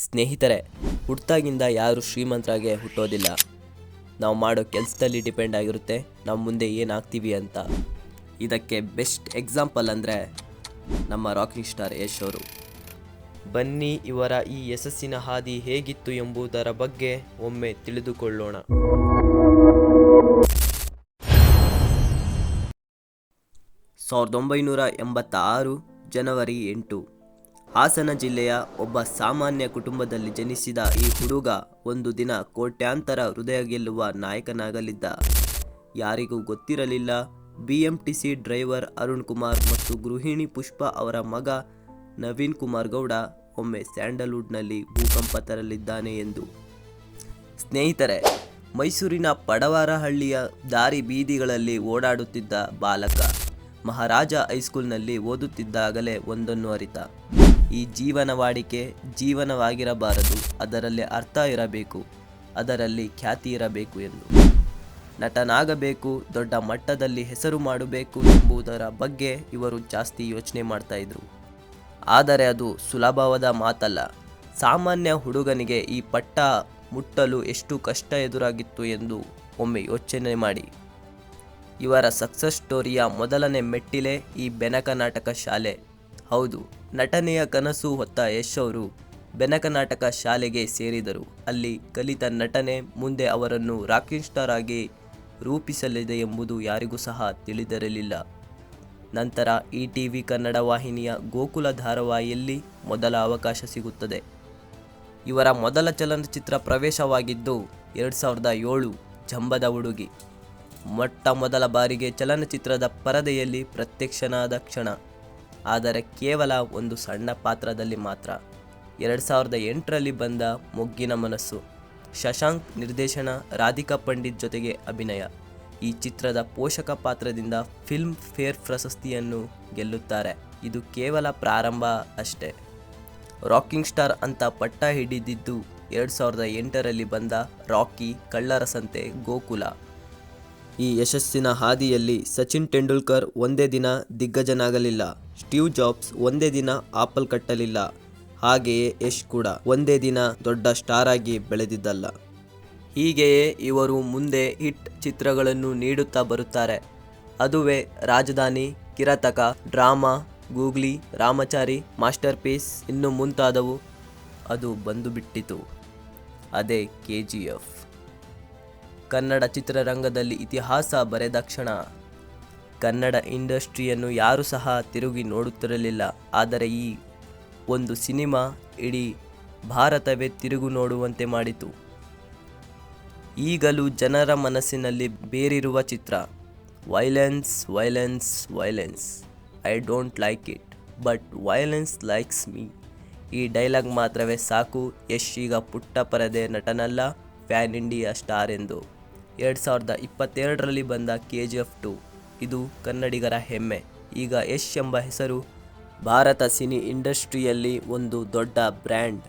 ಸ್ನೇಹಿತರೆ, ಹುಟ್ಟಾಗಿಂದ ಯಾರು ಶ್ರೀಮಂತರಾಗೆ ಹುಟ್ಟೋದಿಲ್ಲ. ನಾವು ಮಾಡೋ ಕೆಲಸದಲ್ಲಿ ಡಿಪೆಂಡ್ ಆಗಿರುತ್ತೆ ನಾವು ಮುಂದೆ ಏನಾಗ್ತೀವಿ ಅಂತ. ಇದಕ್ಕೆ ಬೆಸ್ಟ್ ಎಕ್ಸಾಂಪಲ್ ಅಂದರೆ ನಮ್ಮ ರಾಕಿಂಗ್ ಸ್ಟಾರ್ ಯಶ್ ಅವರು. ಬನ್ನಿ ಇವರ ಈ ಯಶಸ್ಸಿನ ಹಾದಿ ಹೇಗಿತ್ತು ಎಂಬುದರ ಬಗ್ಗೆ ಒಮ್ಮೆ ತಿಳಿದುಕೊಳ್ಳೋಣ. ಸಾವಿರದ 1986 ಜನವರಿ 8 ಹಾಸನ ಜಿಲ್ಲೆಯ ಒಬ್ಬ ಸಾಮಾನ್ಯ ಕುಟುಂಬದಲ್ಲಿ ಜನಿಸಿದ ಈ ಹುಡುಗ ಒಂದು ದಿನ ಕೋಟ್ಯಾಂತರ ಹೃದಯ ಗೆಲ್ಲುವ ನಾಯಕನಾಗಲಿದ್ದ. ಯಾರಿಗೂ ಗೊತ್ತಿರಲಿಲ್ಲ BMTC ಡ್ರೈವರ್ ಅರುಣ್ ಕುಮಾರ್ ಮತ್ತು ಗೃಹಿಣಿ ಪುಷ್ಪ ಅವರ ಮಗ ನವೀನ್ ಕುಮಾರ್ ಗೌಡ ಒಮ್ಮೆ ಸ್ಯಾಂಡಲ್ವುಡ್ನಲ್ಲಿ ಭೂಕಂಪ ತರಲಿದ್ದಾನೆ ಎಂದು. ಸ್ನೇಹಿತರೆ, ಮೈಸೂರಿನ ಪಡವರಹಳ್ಳಿಯ ದಾರಿ ಬೀದಿಗಳಲ್ಲಿ ಓಡಾಡುತ್ತಿದ್ದ ಬಾಲಕ ಮಹಾರಾಜ ಹೈಸ್ಕೂಲ್ನಲ್ಲಿ ಓದುತ್ತಿದ್ದಾಗಲೇ ಒಂದನ್ನು ಅರಿತ. ಈ ಜೀವನವಾಡಿಕೆ ಜೀವನವಾಗಿರಬಾರದು, ಅದರಲ್ಲಿ ಅರ್ಥ ಇರಬೇಕು, ಅದರಲ್ಲಿ ಖ್ಯಾತಿ ಇರಬೇಕು ಎಂದು. ನಟನಾಗಬೇಕು, ದೊಡ್ಡ ಮಟ್ಟದಲ್ಲಿ ಹೆಸರು ಮಾಡಬೇಕು ಎಂಬುದರ ಬಗ್ಗೆ ಇವರು ಜಾಸ್ತಿ ಯೋಚನೆ ಮಾಡ್ತಾ ಇದ್ರು. ಆದರೆ ಅದು ಸುಲಭವಾದ ಮಾತಲ್ಲ. ಸಾಮಾನ್ಯ ಹುಡುಗನಿಗೆ ಈ ಪಟ್ಟ ಮುಟ್ಟಲು ಎಷ್ಟು ಕಷ್ಟ ಎದುರಾಗಿತ್ತು ಎಂದು ಒಮ್ಮೆ ಯೋಚನೆ ಮಾಡಿ. ಇವರ ಸಕ್ಸಸ್ ಸ್ಟೋರಿಯ ಮೊದಲನೇ ಮೆಟ್ಟಿಲೇ ಈ ಬೆನಕ ನಾಟಕ ಶಾಲೆ. ಹೌದು, ನಟನೆಯ ಕನಸು ಹೊತ್ತ ಯಶ್ ಅವರು ಬೆನಕ ನಾಟಕ ಶಾಲೆಗೆ ಸೇರಿದರು. ಅಲ್ಲಿ ಕಲಿತ ನಟನೆ ಮುಂದೆ ಅವರನ್ನು ರಾಕಿಂಗ್ ಸ್ಟಾರ್ ಆಗಿ ರೂಪಿಸಲಿದೆ ಎಂಬುದು ಯಾರಿಗೂ ಸಹ ತಿಳಿದಿರಲಿಲ್ಲ. ನಂತರ ETV ಕನ್ನಡ ವಾಹಿನಿಯ ಗೋಕುಲ ಧಾರಾವಾಹಿಯಲ್ಲಿ ಮೊದಲ ಅವಕಾಶ ಸಿಗುತ್ತದೆ. ಇವರ ಮೊದಲ ಚಲನಚಿತ್ರ ಪ್ರವೇಶವಾಗಿದ್ದು 2007 ಜಂಬದ ಹುಡುಗಿ. ಮೊಟ್ಟ ಮೊದಲ ಬಾರಿಗೆ ಚಲನಚಿತ್ರದ ಪರದೆಯಲ್ಲಿ ಪ್ರತ್ಯಕ್ಷನಾದ ಕ್ಷಣ, ಆದರೆ ಕೇವಲ ಒಂದು ಸಣ್ಣ ಪಾತ್ರದಲ್ಲಿ ಮಾತ್ರ. 2008ರಲ್ಲಿ ಬಂದ ಮೊಗ್ಗಿನ ಮನಸ್ಸು, ಶಶಾಂಕ್ ನಿರ್ದೇಶನ, ರಾಧಿಕಾ ಪಂಡಿತ್ ಜೊತೆಗೆ ಅಭಿನಯ. ಈ ಚಿತ್ರದ ಪೋಷಕ ಪಾತ್ರದಿಂದ ಫಿಲ್ಮ್ ಫೇರ್ ಪ್ರಶಸ್ತಿಯನ್ನು ಗೆಲ್ಲುತ್ತಾರೆ. ಇದು ಕೇವಲ ಪ್ರಾರಂಭ ಅಷ್ಟೇ. ರಾಕಿಂಗ್ ಸ್ಟಾರ್ ಅಂತ ಪಟ್ಟ ಹಿಡಿದಿದ್ದು 2008ರಲ್ಲಿ ಬಂದ ರಾಕಿ, ಕಳ್ಳರ ಸಂತೆ, ಗೋಕುಲ. ಈ ಯಶಸ್ಸಿನ ಹಾದಿಯಲ್ಲಿ ಸಚಿನ್ ತೆಂಡೂಲ್ಕರ್ ಒಂದೇ ದಿನ ದಿಗ್ಗಜನಾಗಲಿಲ್ಲ, ಸ್ಟೀವ್ ಜಾಬ್ಸ್ ಒಂದೇ ದಿನ ಆಪಲ್ ಕಟ್ಟಲಿಲ್ಲ, ಹಾಗೆಯೇ ಯಶ್ ಕೂಡ ಒಂದೇ ದಿನ ದೊಡ್ಡ ಸ್ಟಾರ್ ಆಗಿ ಬೆಳೆದಿದ್ದಲ್ಲ. ಹೀಗೆಯೇ ಇವರು ಮುಂದೆ ಹಿಟ್ ಚಿತ್ರಗಳನ್ನು ನೀಡುತ್ತಾ ಬರುತ್ತಾರೆ. ಅದುವೇ Rajadhani, Kirathaka, drama, googly, Ramachari, masterpiece ಇನ್ನು ಮುಂತಾದವು. ಅದು ಬಂದುಬಿಟ್ಟಿತು, ಅದೇ KGF. ಕನ್ನಡ ಚಿತ್ರರಂಗದಲ್ಲಿ ಇತಿಹಾಸ ಬರೆದ ಕ್ಷಣ. ಕನ್ನಡ ಇಂಡಸ್ಟ್ರಿಯನ್ನು ಯಾರೂ ಸಹ ತಿರುಗಿ ನೋಡುತ್ತಿರಲಿಲ್ಲ. ಆದರೆ ಈ ಒಂದು ಸಿನಿಮಾ ಇಡೀ ಭಾರತವೇ ತಿರುಗು ನೋಡುವಂತೆ ಮಾಡಿತು. ಈಗಲೂ ಜನರ ಮನಸ್ಸಿನಲ್ಲಿ ಬೇರಿರುವ ಚಿತ್ರ. Violence violence violence, I don't like it, but violence likes me. ಈ ಡೈಲಾಗ್ ಮಾತ್ರವೇ ಸಾಕು ಯಶ್ ಈಗ ಪುಟ್ಟ ಪರದೆ ನಟನಲ್ಲ, ಪ್ಯಾನ್ ಇಂಡಿಯಾ ಸ್ಟಾರ್ ಎಂದು. 2022ರಲ್ಲಿ ಬಂದ KGF 2 ಇದು ಕನ್ನಡಿಗರ ಹೆಮ್ಮೆ. ಈಗ ಯಶ್ ಎಂಬ ಹೆಸರು ಭಾರತ ಸಿನಿ ಇಂಡಸ್ಟ್ರಿಯಲ್ಲಿ ಒಂದು ದೊಡ್ಡ ಬ್ರ್ಯಾಂಡ್.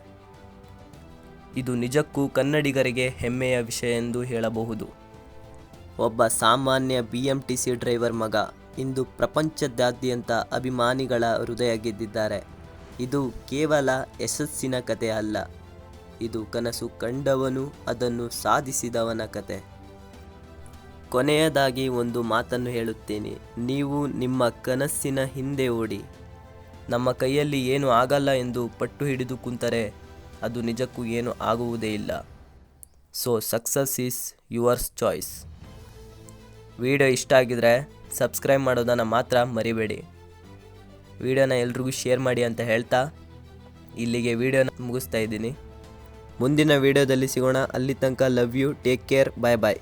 ಇದು ನಿಜಕ್ಕೂ ಕನ್ನಡಿಗರಿಗೆ ಹೆಮ್ಮೆಯ ವಿಷಯ ಎಂದು ಹೇಳಬಹುದು. ಒಬ್ಬ ಸಾಮಾನ್ಯ BMTC ಡ್ರೈವರ್ ಮಗ ಇಂದು ಪ್ರಪಂಚದಾದ್ಯಂತ ಅಭಿಮಾನಿಗಳ ಹೃದಯ ಗೆದ್ದಿದ್ದಾರೆ. ಇದು ಕೇವಲ ಯಶಸ್ಸಿನ ಕತೆ ಅಲ್ಲ, ಇದು ಕನಸು ಕಂಡವನು ಅದನ್ನು ಸಾಧಿಸಿದವನ ಕತೆ. ಕೊನೆಯದಾಗಿ ಒಂದು ಮಾತನ್ನು ಹೇಳುತ್ತೇನೆ, ನೀವು ನಿಮ್ಮ ಕನಸಿನ ಹಿಂದೆ ಓಡಿ. ನಮ್ಮ ಕೈಯಲ್ಲಿ ಏನು ಆಗಲ್ಲ ಎಂದು ಪಟ್ಟು ಹಿಡಿದು ಕುಂತರೆ ಅದು ನಿಜಕ್ಕೂ ಏನು ಆಗುವುದೇ ಇಲ್ಲ. So success is yours choice. Video ಇಷ್ಟ ಆಗಿದ್ರೆ ಸಬ್ಸ್ಕ್ರೈಬ್ ಮಾಡೋದನ್ನು ಮಾತ್ರ ಮರಿಬೇಡಿ. ವಿಡಿಯೋನ ಎಲ್ರಿಗೂ ಶೇರ್ ಮಾಡಿ ಅಂತ ಹೇಳ್ತಾ ಇಲ್ಲಿಗೆ ವಿಡಿಯೋನ ಮುಗಿಸ್ತಾ ಇದ್ದೀನಿ. ಮುಂದಿನ ವಿಡಿಯೋದಲ್ಲಿ ಸಿಗೋಣ. ಅಲ್ಲಿ ತನಕ love you, take care, bye bye.